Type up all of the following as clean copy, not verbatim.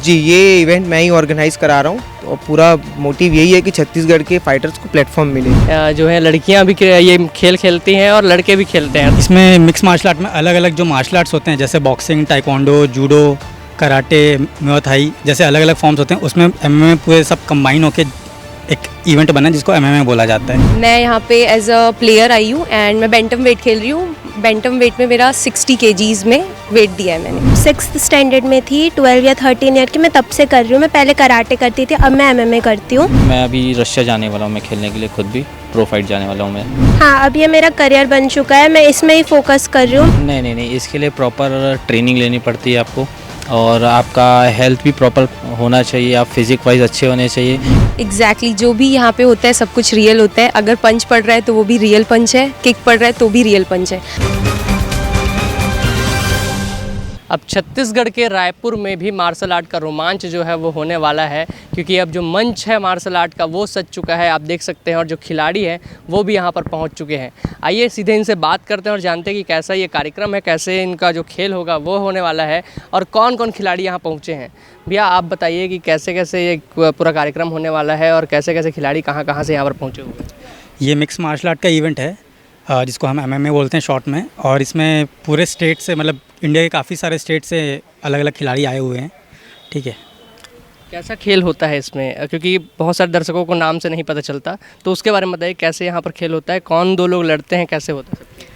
जी, ये इवेंट मैं ही ऑर्गेनाइज करा रहा हूँ। तो पूरा मोटिव यही है कि छत्तीसगढ़ के फाइटर्स को प्लेटफॉर्म मिले। जो है लड़कियां भी ये खेल खेलती हैं और लड़के भी खेलते हैं। इसमें मिक्स मार्शल आर्ट में अलग अलग जो मार्शल आर्ट्स होते हैं जैसे boxing, taekwondo, judo, karate, Muay Thai जैसे अलग अलग फॉर्म्स होते हैं, उसमें एमएमए पूरे सब कंबाइन होकर एक इवेंट बना है जिसको एमएमए बोला जाता है। मैं यहाँ पे एज अ प्लेयर आई हूँ एंड मैं बैंटम वेट खेल रही हूँ। बैंटम वेट में मेरा 60 kgs में वेट दिया है मैंने। 6th स्टैंडर्ड में थी, 12 या 13 ईयर की, मैं तब से कर रही हूँ। मैं पहले कराटे करती थी, अब मैं एमएमए करती हूँ। मैं अभी रशिया जाने वाला हूँ, मैं खेलने के लिए खुद भी प्रो फाइट जाने वाला हूँ मैं। हाँ, अब ये मेरा करियर बन चुका है, मैं इसमें ही फोकस कर रही हूँ। नहीं, इसके लिए प्रॉपर ट्रेनिंग लेनी पड़ती है आपको, और आपका हेल्थ भी प्रॉपर होना चाहिए, आप फिजिक वाइज अच्छे होने चाहिए। एग्जैक्टली जो भी यहाँ पे होता है सब कुछ रियल होता है। अगर पंच पड़ रहा है तो वो भी रियल पंच है, किक पड़ रहा है तो भी रियल पंच है। अब छत्तीसगढ़ के रायपुर में भी मार्शल आर्ट का रोमांच जो है वो होने वाला है, क्योंकि अब जो मंच है मार्शल आर्ट का वो सज चुका है, आप देख सकते हैं, और जो खिलाड़ी हैं वो भी यहाँ पर पहुँच चुके हैं। आइए सीधे इनसे बात करते हैं और जानते हैं कि कैसा ये कार्यक्रम है, कैसे इनका जो खेल होगा वो होने वाला है और कौन कौन खिलाड़ी यहाँ पहुँचे हैं। भैया आप बताइए कि कैसे कैसे ये पूरा कार्यक्रम होने वाला है और कैसे कैसे खिलाड़ी कहाँ कहाँ से यहाँ पर पहुँचे हुए हैं। ये मिक्स मार्शल आर्ट का इवेंट है जिसको हम एमएमए बोलते हैं शॉर्ट में, और इसमें पूरे स्टेट से, मतलब इंडिया के काफ़ी सारे स्टेट से अलग अलग खिलाड़ी आए हुए हैं। ठीक है, कैसा खेल होता है इसमें, क्योंकि बहुत सारे दर्शकों को नाम से नहीं पता चलता, तो उसके बारे में बताइए कैसे यहाँ पर खेल होता है, कौन दो लोग लड़ते हैं, कैसे होता है।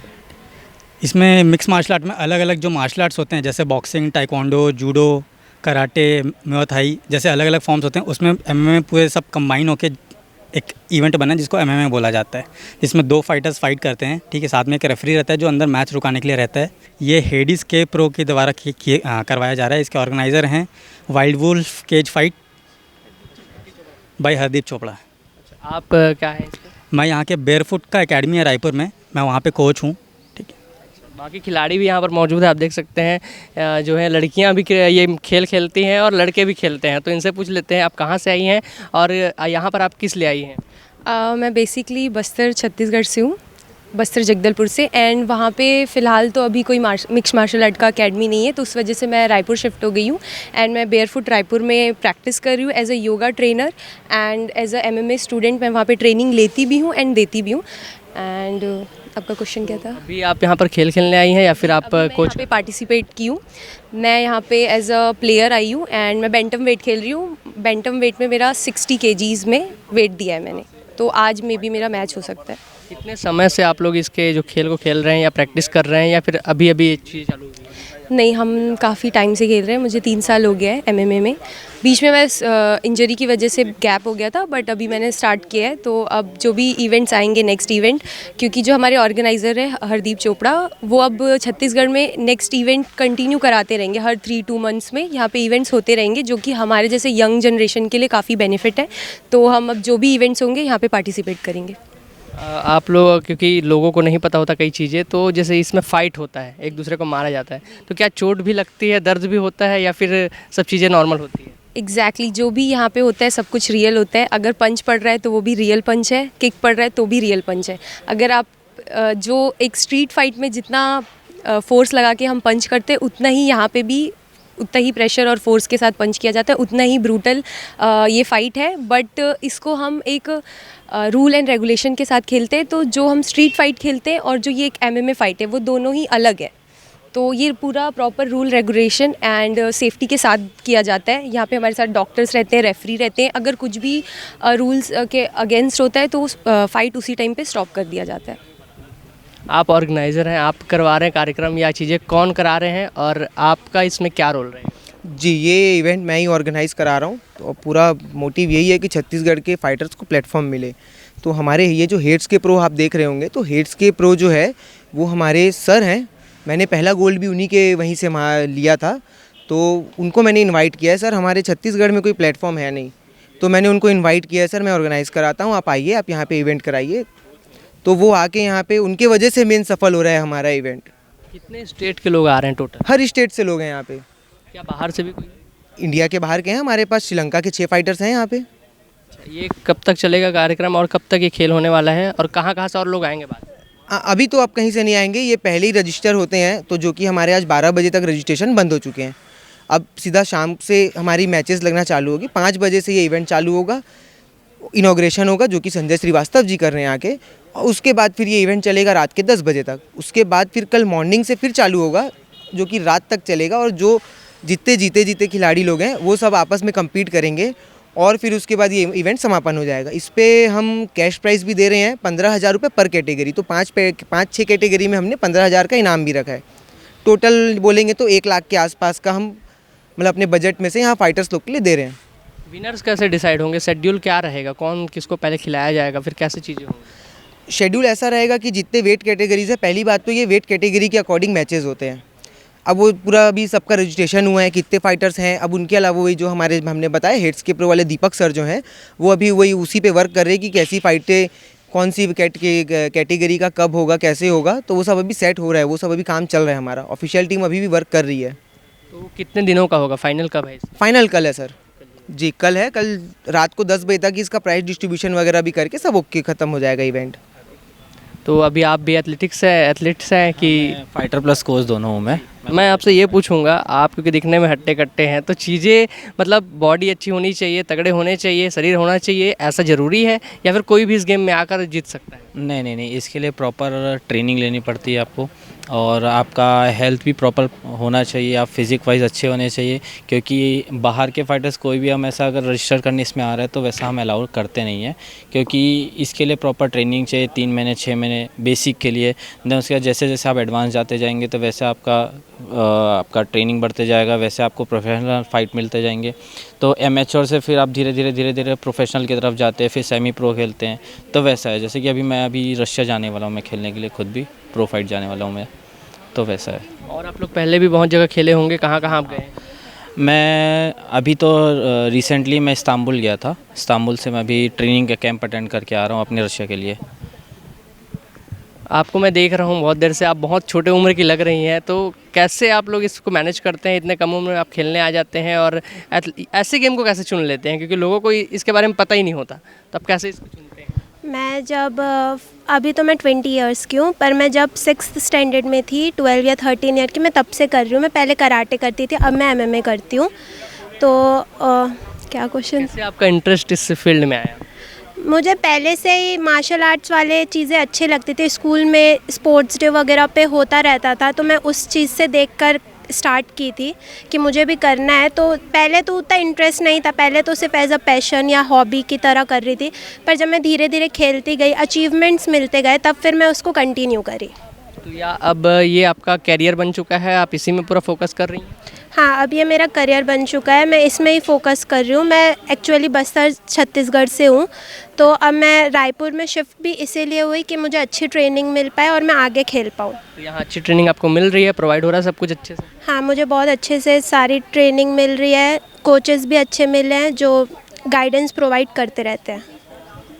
इसमें मिक्स मार्शल आर्ट में अलग अलग जो मार्शल आर्ट्स होते हैं जैसे boxing, taekwondo, judo, karate, Muay Thai जैसे अलग अलग फॉर्म्स होते हैं, उसमें एमएमए पूरे सब कंबाइन होकर एक इवेंट बना है जिसको एमएमए बोला जाता है। इसमें 2 फाइटर्स फाइट करते हैं, ठीक है, साथ में एक रेफरी रहता है जो अंदर मैच रुकाने के लिए रहता है। ये हेडिस के प्रो के द्वारा करवाया जा रहा है। इसके ऑर्गेनाइज़र हैं wild wolf cage fight by Hardeep Chopra. आप क्या है इसका? मैं यहाँ के बेयरफुट का एकेडमी है रायपुर में, मैं वहाँ पे कोच हूँ। ठीक है, बाकी खिलाड़ी भी यहाँ पर मौजूद है, आप देख सकते हैं। जो है लड़कियाँ भी ये खेल खेलती हैं और लड़के भी खेलते हैं, तो इनसे पूछ लेते हैं आप कहाँ से आई हैं और यहाँ पर आप किस लिए आई हैं। मैं बेसिकली बस्तर छत्तीसगढ़ से हूँ, बस्तर जगदलपुर से। एंड वहाँ पे फ़िलहाल तो अभी कोई मिक्स मार्शल आर्ट का अकेडमी नहीं है, तो उस वजह से मैं रायपुर शिफ्ट हो गई हूँ। एंड मैं बेयरफुट रायपुर में प्रैक्टिस कर रही हूँ as a yoga trainer and as a MMA student. मैं वहाँ पे ट्रेनिंग लेती भी हूँ एंड देती भी हूँ। एंड आपका क्वेश्चन क्या था? अभी आप यहाँ पर खेल खेलने आई हैं या फिर आप कोच पे पार्टिसिपेट की हूँ? मैं यहाँ पे एज अ प्लेयर आई हूँ एंड मैं बैंटम वेट खेल रही हूँ। बैंटम वेट में मेरा 60 kgs में वेट दिया है मैंने, तो आज में भी मेरा मैच हो सकता है। कितने समय से आप लोग इसके जो खेल को खेल रहे हैं या प्रैक्टिस कर रहे हैं या फिर अभी अभी ये चीज़ चालू हुई है? नहीं, हम काफ़ी टाइम से खेल रहे हैं, मुझे 3 साल हो गया है एमएमए में। बीच में मैं इंजरी की वजह से गैप हो गया था, बट अभी मैंने स्टार्ट किया है। तो अब जो भी इवेंट्स आएंगे नेक्स्ट इवेंट, क्योंकि जो हमारे ऑर्गेनाइज़र है हरदीप चोपड़ा, वो अब छत्तीसगढ़ में नेक्स्ट इवेंट कंटिन्यू कराते रहेंगे। हर 3-2 मंथ्स में यहाँ पे इवेंट्स होते रहेंगे, जो कि हमारे जैसे यंग जनरेशन के लिए काफ़ी बेनिफिट है। तो हम अब जो भी इवेंट्स होंगे यहाँ पे पार्टिसिपेट करेंगे। आप लोग, क्योंकि लोगों को नहीं पता होता कई चीज़ें, तो जैसे इसमें फ़ाइट होता है, एक दूसरे को मारा जाता है, तो क्या चोट भी लगती है, दर्द भी होता है या फिर सब चीज़ें नॉर्मल होती है? एग्जैक्टली जो भी यहाँ पे होता है सब कुछ रियल होता है। अगर पंच पड़ रहा है तो वो भी रियल पंच है, किक पड़ रहा है तो भी रियल पंच है। अगर आप जो एक स्ट्रीट फाइट में जितना फोर्स लगा के हम पंच करते हैं, उतना ही यहाँ पे भी उतना ही प्रेशर और फोर्स के साथ पंच किया जाता है, उतना ही ब्रूटल ये फ़ाइट है। बट इसको हम एक रूल एंड रेगुलेशन के साथ खेलते हैं। तो जो हम स्ट्रीट फाइट खेलते हैं और जो ये एक एमएमए फ़ाइट है, वो दोनों ही अलग है। तो ये पूरा proper rule regulation and safety के साथ किया जाता है। यहाँ पे हमारे साथ डॉक्टर्स रहते हैं, रेफरी रहते हैं। अगर कुछ भी रूल्स के अगेंस्ट होता है तो उस फाइट उसी टाइम पे स्टॉप कर दिया जाता है। आप ऑर्गेनाइज़र हैं, आप करवा रहे हैं कार्यक्रम या चीज़ें कौन करा रहे हैं और आपका इसमें क्या रोल रहेगा? जी, ये इवेंट मैं ही ऑर्गेनाइज करा रहा हूँ। तो पूरा मोटिव यही है कि छत्तीसगढ़ के फाइटर्स को प्लेटफॉर्म मिले। तो हमारे ये जो हेड्स के प्रो आप देख रहे होंगे, तो हेड्स के प्रो जो है वो हमारे सर हैं। मैंने पहला गोल्ड भी उन्हीं के वहीं से लिया था, तो उनको मैंने इनवाइट किया है। सर, हमारे छत्तीसगढ़ में कोई प्लेटफॉर्म है नहीं, तो मैंने उनको इनवाइट किया है, सर मैं ऑर्गेनाइज़ कराता हूँ, आप आइए, आप यहाँ पे इवेंट कराइए। तो वो आके यहाँ पे, उनके वजह से मेन सफल हो रहा है हमारा इवेंट। कितने स्टेट के लोग आ रहे हैं टोटल? हर स्टेट से लोग हैं यहाँ पे। क्या बाहर से भी कोई? इंडिया के बाहर के हैं, हमारे पास श्रीलंका के 6 फाइटर्स हैं यहाँ पे। ये कब तक चलेगा कार्यक्रम और कब तक ये खेल होने वाला है और कहाँ कहाँ से और लोग आएंगे बाद? अभी तो आप कहीं से नहीं आएंगे, ये पहले ही रजिस्टर होते हैं, तो जो कि हमारे आज 12 बजे तक रजिस्ट्रेशन बंद हो चुके हैं। अब सीधा शाम से हमारी मैचेस लगना चालू होगी। 5 बजे से ये इवेंट चालू होगा, इनॉग्रेशन होगा जो कि संजय श्रीवास्तव जी कर रहे हैं आके, और उसके बाद फिर ये इवेंट चलेगा रात के 10 बजे तक। उसके बाद फिर कल मॉर्निंग से फिर चालू होगा जो कि रात तक चलेगा, और जो जितने जीते खिलाड़ी लोग हैं वो सब आपस में कम्पीट करेंगे और फिर उसके बाद ये इवेंट समापन हो जाएगा। इस पर हम कैश प्राइज़ भी दे रहे हैं 15,000 रुपये पर कैटेगरी। तो 5-6 कैटेगरी में हमने 15,000 का इनाम भी रखा है। टोटल बोलेंगे तो 1 लाख के आसपास का हम मतलब अपने बजट में से यहाँ फाइटर्स लोग के लिए दे रहे हैं। विनर्स कैसे डिसाइड होंगे, शेड्यूल क्या रहेगा, कौन किसको पहले खिलाया जाएगा, फिर कैसे चीज़ें होंगी? शेड्यूल ऐसा रहेगा कि जितने वेट कैटेगरीज है, पहली बात तो ये वेट कैटेगरी के अकॉर्डिंग मैचेस होते हैं। अब वो पूरा अभी सबका रजिस्ट्रेशन हुआ है, कितने फाइटर्स हैं। अब उनके अलावा वही जो हमने बताया हेड्स के प्रो वाले दीपक सर जो हैं वो अभी वही उसी पे वर्क कर रहे हैं कि कैसी फाइटें कौन सी कैटेगरी का कब होगा, कैसे होगा। तो वो सब अभी सेट हो रहा है, वो सब अभी काम चल रहा है। हमारा ऑफिशियल टीम अभी भी वर्क कर रही है। तो कितने दिनों का होगा, फाइनल कब है? फाइनल कल है सर जी, कल है। कल रात को 10 बजे तक इसका प्राइस डिस्ट्रीब्यूशन वगैरह भी करके सब ओके ख़त्म हो जाएगा इवेंट। तो अभी आप भी एथलेट्स हैं कि फाइटर प्लस कोच दोनों हूँ मैं आपसे ये पूछूंगा, आप क्योंकि दिखने में हट्टे कट्टे हैं, तो चीज़ें मतलब बॉडी अच्छी होनी चाहिए, तगड़े होने चाहिए, शरीर होना चाहिए, ऐसा ज़रूरी है या फिर कोई भी इस गेम में आकर जीत सकता है? नहीं, इसके लिए प्रॉपर ट्रेनिंग लेनी पड़ती है आपको, और आपका हेल्थ भी प्रॉपर होना चाहिए, आप फिजिक वाइज अच्छे होने चाहिए। क्योंकि बाहर के फाइटर्स कोई भी हम ऐसा अगर रजिस्टर करने इसमें आ रहा है तो वैसा हम अलाउ करते नहीं हैं, क्योंकि इसके लिए प्रॉपर ट्रेनिंग चाहिए 3 महीने 6 महीने बेसिक के लिए। देन उसके बाद जैसे जैसे आप एडवांस जाते जाएंगे तो वैसे आपका ट्रेनिंग बढ़ते जाएगा, वैसे आपको प्रोफेशनल फाइट मिलते जाएंगे। तो एमेच्योर से फिर आप धीरे धीरे प्रोफेशनल की तरफ जाते हैं, फिर सेमी प्रो खेलते हैं। तो वैसा है, जैसे कि मैं अभी रशिया जाने वाला हूँ मैं खेलने के लिए, खुद भी प्रो फाइट जाने वाला हूँ मैं, तो वैसा है। और आप लोग पहले भी बहुत जगह खेले होंगे, कहाँ आप गए? मैं अभी तो रिसेंटली मैं इस्तांबुल गया था। इस्तांबुल से मैं अभी ट्रेनिंग का कैंप अटेंड करके आ रहा हूँ अपने रशिया के लिए। आपको मैं देख रहा हूँ बहुत देर से, आप बहुत छोटे उम्र की लग रही हैं, तो कैसे आप लोग इसको मैनेज करते हैं? इतने कम उम्र में आप खेलने आ जाते हैं और ऐसे गेम को कैसे चुन लेते हैं, क्योंकि लोगों को इसके बारे में पता ही नहीं होता, तो आप कैसे इसको चुनते हैं? मैं जब अभी तो मैं 20 इयर्स की हूँ, पर मैं जब 6th स्टैंडर्ड में थी, 12 या 13 ईयर की, मैं तब से कर रही हूँ। मैं पहले कराटे करती थी, अब मैं MMA करती हूँ। तो क्या क्वेश्चन? कैसे आपका इंटरेस्ट इस फील्ड में आया? मुझे पहले से ही मार्शल आर्ट्स वाले चीज़ें अच्छी लगती थी। स्कूल में स्पोर्ट्स डे वगैरह पे होता रहता था, तो मैं उस चीज़ से देखकर स्टार्ट की थी कि मुझे भी करना है। तो पहले तो उतना इंटरेस्ट नहीं था, पहले तो सिर्फ एज अ पैशन या हॉबी की तरह कर रही थी। पर जब मैं धीरे धीरे खेलती गई, अचीवमेंट्स मिलते गए, तब फिर मैं उसको कंटिन्यू करी। तो या अब ये आपका कैरियर बन चुका है, आप इसी में पूरा फोकस कर रही हैं? हाँ, अब ये मेरा करियर बन चुका है, मैं इसमें ही फोकस कर रही हूँ। मैं एक्चुअली बस्तर छत्तीसगढ़ से हूँ, तो अब मैं रायपुर में शिफ्ट भी इसीलिए हुई कि मुझे अच्छी ट्रेनिंग मिल पाए और मैं आगे खेल पाऊँ। तो यहाँ अच्छी ट्रेनिंग आपको मिल रही है, प्रोवाइड हो रहा है सब कुछ अच्छे से? हाँ, मुझे बहुत अच्छे से सारी ट्रेनिंग मिल रही है, कोचेस भी अच्छे मिले हैं जो गाइडेंस प्रोवाइड करते रहते हैं।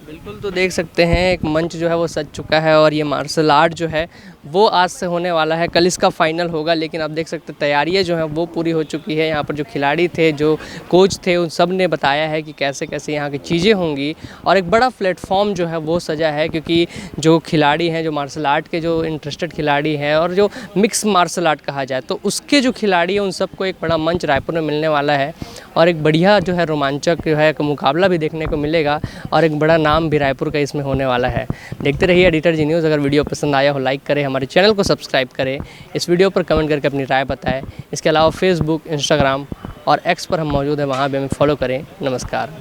बिल्कुल, तो देख सकते हैं एक मंच जो है वो सज चुका है और ये मार्शल आर्ट जो है वो आज से होने वाला है। कल इसका फाइनल होगा, लेकिन आप देख सकते हैं तैयारियां जो हैं वो पूरी हो चुकी है। यहाँ पर जो खिलाड़ी थे, जो कोच थे, उन सब ने बताया है कि कैसे कैसे यहाँ की चीज़ें होंगी और एक बड़ा प्लेटफॉर्म जो है वो सजा है, क्योंकि जो खिलाड़ी हैं, जो मार्शल आर्ट के जो इंटरेस्टेड खिलाड़ी हैं और जो मिक्स मार्शल आर्ट कहा जाए, तो उसके जो खिलाड़ी हैं उन सबको एक बड़ा मंच रायपुर में मिलने वाला है और एक बढ़िया जो है रोमांचक जो है एक मुकाबला भी देखने को मिलेगा और एक बड़ा नाम भी रायपुर का इसमें होने वाला है। देखते रहिए एडिटर जी न्यूज़। अगर वीडियो पसंद आया हो लाइक करें, हमारे चैनल को सब्सक्राइब करें, इस वीडियो पर कमेंट करके अपनी राय बताएं। इसके अलावा फेसबुक, इंस्टाग्राम और एक्स पर हम मौजूद हैं, वहाँ भी हमें फॉलो करें। नमस्कार।